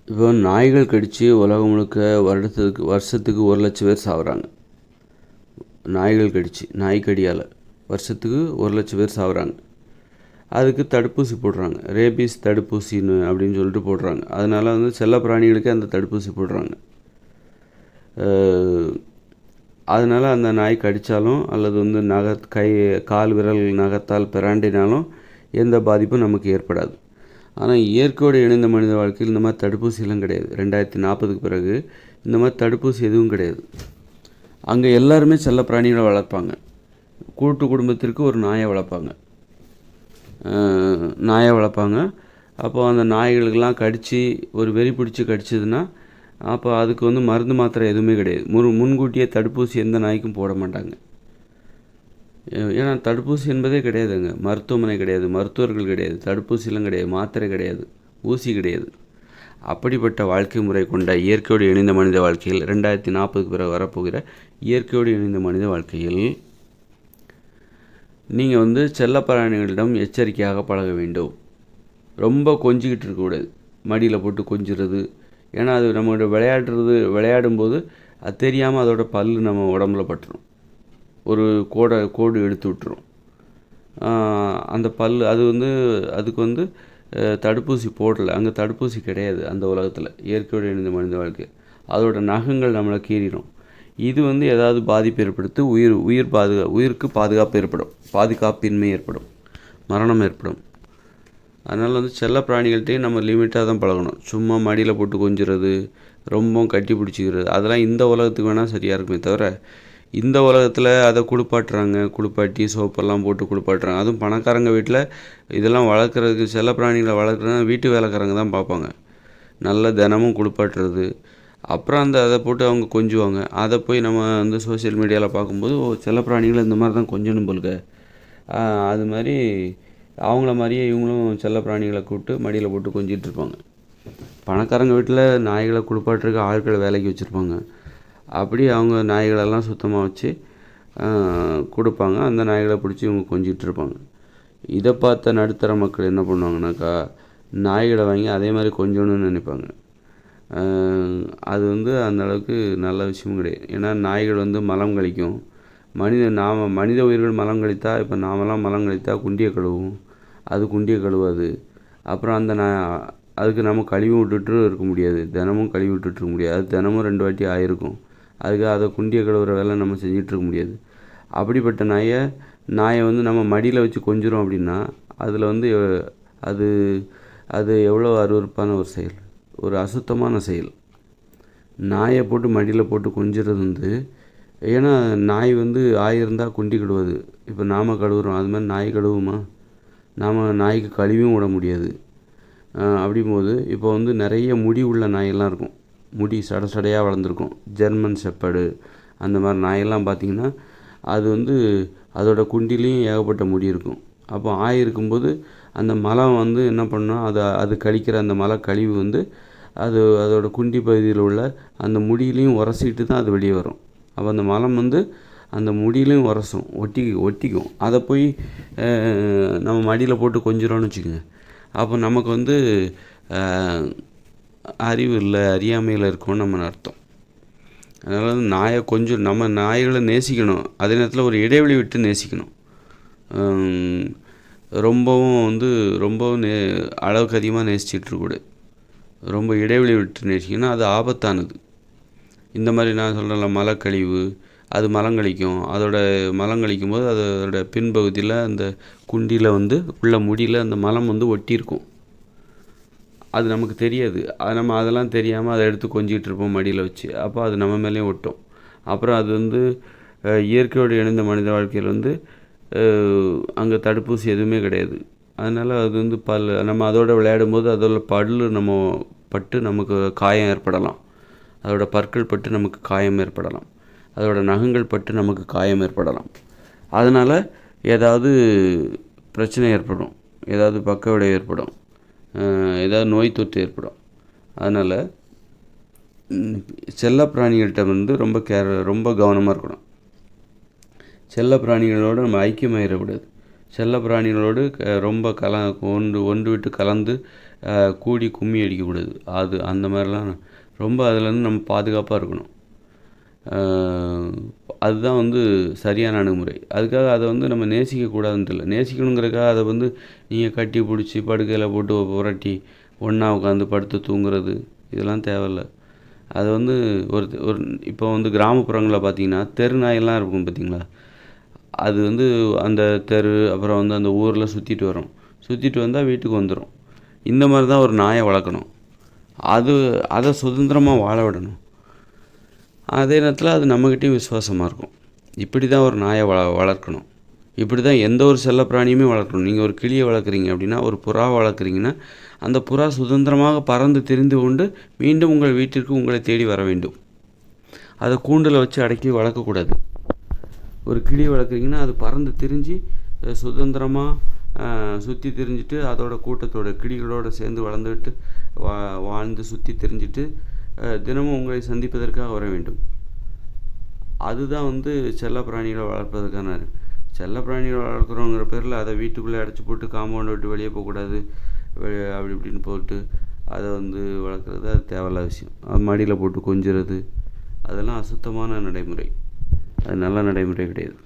இப்போ நாய்கள் கடித்து உலகம் முழுக்க வருஷத்துக்கு 1,00,000 பேர் சாகுறாங்க. நாய்கள் கடித்து நாய்க்கடியால் வருஷத்துக்கு 1,00,000 பேர் சாகுறாங்க. அதுக்கு தடுப்பூசி போடுறாங்க. ரேபீஸ் தடுப்பூசின்னு அப்படின்னு சொல்லிட்டு போடுறாங்க. அதனால் செல்ல பிராணிகளுக்கே அந்த தடுப்பூசி போடுறாங்க. அதனால் அந்த நாய் கடித்தாலும் அல்லது கால் விரல் நகத்தால் பிராண்டினாலும் எந்த பாதிப்பும் நமக்கு ஏற்படாது. ஆனால் இயற்கையோடு இணைந்த மனித வாழ்க்கையில் இந்த மாதிரி தடுப்பூசியெல்லாம் கிடையாது. 2040க்கு பிறகு இந்த மாதிரி தடுப்பூசி எதுவும் கிடையாது. அங்கே எல்லாருமே செல்ல பிராணிகளை வளர்ப்பாங்க. கூட்டு குடும்பத்திற்கு ஒரு நாயை வளர்ப்பாங்க. அப்போ அந்த நாய்களுக்கெல்லாம் கடித்து ஒரு வெறி பிடிச்சி கடிச்சதுன்னா அப்போ அதுக்கு மருந்து மாத்திரை எதுவுமே கிடையாது. முன்கூட்டியே தடுப்பூசி எந்த நாய்க்கும் போட மாட்டாங்க. ஏன்னா தடுப்பூசி என்பதே கிடையாதுங்க. மருத்துவமனை கிடையாது, மருத்துவர்கள் கிடையாது, தடுப்பூசிலாம் கிடையாது, மாத்திரை கிடையாது, ஊசி கிடையாது. அப்படிப்பட்ட வாழ்க்கை முறை கொண்ட இயற்கையோடு இணைந்த மனித வாழ்க்கையில் 2040க்கு பிறகு வரப்போகிற இயற்கையோடு இணைந்த மனித வாழ்க்கையில் நீங்கள் செல்லப்பிராணிகளிடம் எச்சரிக்கையாக பழக வேண்டும். ரொம்ப கொஞ்சிக்கிட்டு இருக்கக்கூடாது. மடியில் போட்டு கொஞ்சிறது. ஏன்னா அது நம்மளோட விளையாடும்போது அது தெரியாமல் அதோட பல் நம்ம உடம்புல பட்டுரும். ஒரு கோடு எடுத்து விட்டுரும். அந்த பல் அதுக்கு தடுப்பூசி போடலை. அங்கே தடுப்பூசி கிடையாது அந்த உலகத்தில். இயற்கையோடு இணைந்த மனித வாழ்க்கை அதோட நகங்கள் நம்மளை கீறிடும். இது ஏதாவது பாதிப்பு ஏற்படுத்தி உயிருக்கு பாதுகாப்பின்மை ஏற்படும், மரணம் ஏற்படும். அதனால் செல்ல பிராணிகள்கிட்டையும் நம்ம லிமிட்டாக தான் பழகணும். சும்மா மடியில் போட்டு கொஞ்சிறது, ரொம்ப கட்டி பிடிச்சிக்கிறது, அதெல்லாம் இந்த உலகத்துக்கு வேணால் சரியாக இருக்குமே தவிர இந்த உலகத்தில் அதை குளிப்பாட்டி சோப்பெல்லாம் போட்டு குளிப்பாட்டுறாங்க. அதுவும் பணக்காரங்க வீட்டில் இதெல்லாம் வளர்க்குறதுக்கு, செல்ல பிராணிகளை வளர்க்குறது வீட்டு வேலைக்காரங்க தான் பார்ப்பாங்க. நல்லா தினமும் குளிப்பாட்டுறது. அப்புறம் அதை போட்டு அவங்க கொஞ்சுவாங்க. அதை போய் நம்ம சோஷியல் மீடியாவில் பார்க்கும்போது செல்ல பிராணிகளை இந்த மாதிரி தான் கொஞ்சணும் போலுக்க. அது மாதிரி அவங்கள மாதிரியே இவங்களும் செல்ல பிராணிகளை கூப்பிட்டு மடியில் போட்டு கொஞ்சிட்டு இருப்பாங்க. பணக்காரங்க வீட்டில் நாய்களை குளிப்பாட்டுறதுக்கு ஆட்களை வேலைக்கு வச்சுருப்பாங்க. அப்படி அவங்க நாய்களெல்லாம் சுத்தமாக வச்சு கொடுப்பாங்க. அந்த நாய்களை பிடிச்சி இவங்க கொஞ்சிட்டு இருப்பாங்க. இதை பார்த்த நடுத்தர மக்கள் என்ன பண்ணுவாங்கனாக்கா, நாய்களை வாங்கி அதே மாதிரி கொஞ்சணும்னு நினைப்பாங்க. அது அந்த அளவுக்கு நல்ல விஷயமும் கிடையாது. ஏன்னா நாய்கள் மலம் கழிக்கும். மனித உயிர்கள் மலம் கழித்தா, இப்போ நாமெல்லாம் மலம் கழித்தா குண்டியை கழுவும், அது குண்டியை கழுவாது. அப்புறம் அதுக்கு நம்ம கழுவி விட்டுட்டு இருக்க முடியாது, தினமும் கழுவி விட்டுட்டு முடியாது. அது தினமும் 2 வாட்டி ஆயிருக்கும். அதுக்கு அதை குண்டியை கழுவுற வேலை நம்ம செஞ்சிட்ருக்க முடியாது. அப்படிப்பட்ட நாயை நம்ம மடியில் வச்சு கொஞ்சுறோம் அப்படின்னா அதில் அது எவ்வளோ அருவருப்பான ஒரு செயல், ஒரு அசுத்தமான செயல். நாயை போட்டு மடியில் போட்டு கொஞ்சுறது ஏன்னா நாய் ஆயிருந்தால் குண்டி கழுவுது. இப்போ நாம் கழுவுறோம், அது மாதிரி நாய் கழுவுமா? நாம் நாய்க்கு கழுவியும் விட முடியாது. அப்படிங்கும்போது இப்போ நிறைய முடி உள்ள நாயெல்லாம் இருக்கும். முடி சடையாக வளர்ந்துருக்கும். ஜெர்மன் ஷெப்பர்டு அந்த மாதிரி நாயெல்லாம் பார்த்திங்கன்னா அது அதோட குண்டிலையும் ஏகப்பட்ட முடி இருக்கும். அப்போ ஆயிருக்கும்போது அந்த மலம் என்ன பண்ணணும், அது கழிக்கிற அந்த மலை கழிவு அதோட குண்டி பகுதியில் உள்ள அந்த முடியிலையும் உரசிட்டு தான் அது வெளியே வரும். அப்போ அந்த மலம் அந்த முடியிலையும் உரசும், ஒட்டிக்கும். அதை போய் நம்ம மடியில் போட்டு கொஞ்சிறோன்னு வச்சுக்கோங்க. அப்போ நமக்கு அறிவு இல்லை, அறியாமையில் இருக்கோன்னு நம்ம அர்த்தம். அதனால் நாயை நம்ம நாய்களை நேசிக்கணும். அதே நேரத்தில் ஒரு இடைவெளி விட்டு நேசிக்கணும். ரொம்பவும் அளவுக்கு அதிகமாக நேசிச்சிட்ருக்கூடாது. ரொம்ப இடைவெளி விட்டு நேசிக்கணும். அது ஆபத்தானது. இந்த மாதிரி நான் சொல்கிறேன்ல, மலக்கழிவு, அது மலங்கழிக்கும். அதோட மலங்கழிக்கும் போது அதோட பின்பகுதியில் அந்த குண்டியில் உள்ள முடியில் அந்த மலம் ஒட்டியிருக்கும். அது நமக்கு தெரியாது. நம்ம அதெல்லாம் தெரியாமல் அதை எடுத்து கொஞ்சிகிட்டு இருப்போம் மடியில் வச்சு. அப்போ அது நம்ம மேலேயும் ஒட்டும். அப்புறம் அது இயற்கையோடு இணைந்த மனித வாழ்க்கையில் அங்கே தடுப்பூசி எதுவுமே கிடையாது. அதனால் அது நம்ம அதோடு விளையாடும்போது அதோட பல்லு நம்ம பட்டு நமக்கு காயம் ஏற்படலாம். அதோட பற்கள் பட்டு நமக்கு காயம் ஏற்படலாம். அதோட நகங்கள் பட்டு நமக்கு காயம் ஏற்படலாம். அதனால் ஏதாவது பிரச்சனை ஏற்படும், ஏதாவது பக்க விளைவு ஏற்படும், ஏதாவது நோய் தொற்று ஏற்படும். அதனால் செல்ல பிராணிகள்கிட்ட ரொம்ப கவனமாக இருக்கணும். செல்ல பிராணிகளோடு நம்ம ஐக்கியமாயிடக்கூடாது. செல்ல பிராணிகளோடு ரொம்ப ஒன்று விட்டு கலந்து கூடி கும்மி அடிக்கக்கூடாது. அது அந்த மாதிரிலாம் ரொம்ப அதுலேருந்து நம்ம பாதுகாப்பாக இருக்கணும். அதுதான் வந்து சரியான அணுகுமுறை. அதுக்காக அதை வந்து நம்ம நேசிக்கக்கூடாதுன்ட்டு இல்லை. நேசிக்கணுங்கிறதுக்காக அதை வந்து நீங்கள் கட்டி பிடிச்சி படுக்கையில் போட்டு புரட்டி ஒன்றா உட்காந்து படுத்து தூங்குறது இதெல்லாம் தேவையில்ல. அது வந்து ஒரு ஒரு இப்போ வந்து கிராமப்புறங்களில் பார்த்தீங்கன்னா தெரு நாயெல்லாம் இருக்கும் பார்த்தீங்களா, அது வந்து அந்த தெரு அப்புறம் வந்து அந்த ஊரில் சுற்றிட்டு வரும். சுற்றிட்டு வந்தால் வீட்டுக்கு வந்துடும். இந்த மாதிரி தான் ஒரு நாயை வளர்க்கணும். அதை சுதந்திரமாக வாழ விடணும். அதே நேரத்தில் அது நம்மக்கிட்டேயும் விசுவாசமாக இருக்கும். இப்படி தான் ஒரு நாயை வளர்க்கணும். இப்படி தான் எந்த ஒரு செல்லப்பிராணியுமே வளர்க்கணும். நீங்கள் ஒரு கிளியை வளர்க்குறீங்க அப்படின்னா, ஒரு புறாவை வளர்க்குறீங்கன்னா, அந்த புறா சுதந்திரமாக பறந்து திரிந்து கொண்டு மீண்டும் உங்கள் வீட்டிற்கு உங்களை தேடி வர வேண்டும். அதை கூண்டில் வச்சு அடக்கி வளர்க்கக்கூடாது. ஒரு கிளியை வளர்க்குறீங்கன்னா அது பறந்து திரிஞ்சு சுதந்திரமாக சுற்றி திரிஞ்சிட்டு அதோட கூட்டத்தோட கிளிகளோடு சேர்ந்து வளர்ந்துட்டு வாழ்ந்து சுற்றி திரிஞ்சிட்டு தினமும் உங்களை சந்திப்பதற்காக வர வேண்டும். அதுதான் வந்து செல்லப்பிராணிகளை வளர்ப்பதற்கான. செல்லப்பிராணிகளை வளர்க்குறோங்கிற பேரில் அதை வீட்டுக்குள்ளே அடைச்சி போட்டு காம்பவுண்டை விட்டு வெளியே போகக்கூடாது, அப்படி இப்படின்னு போட்டு அதை வந்து வளர்க்குறது அது தேவையில்லாத விஷயம். அது மடியில் போட்டு கொஞ்சுறது அதெல்லாம் அசுத்தமான நடைமுறை. அது நல்ல நடைமுறை கிடையாது.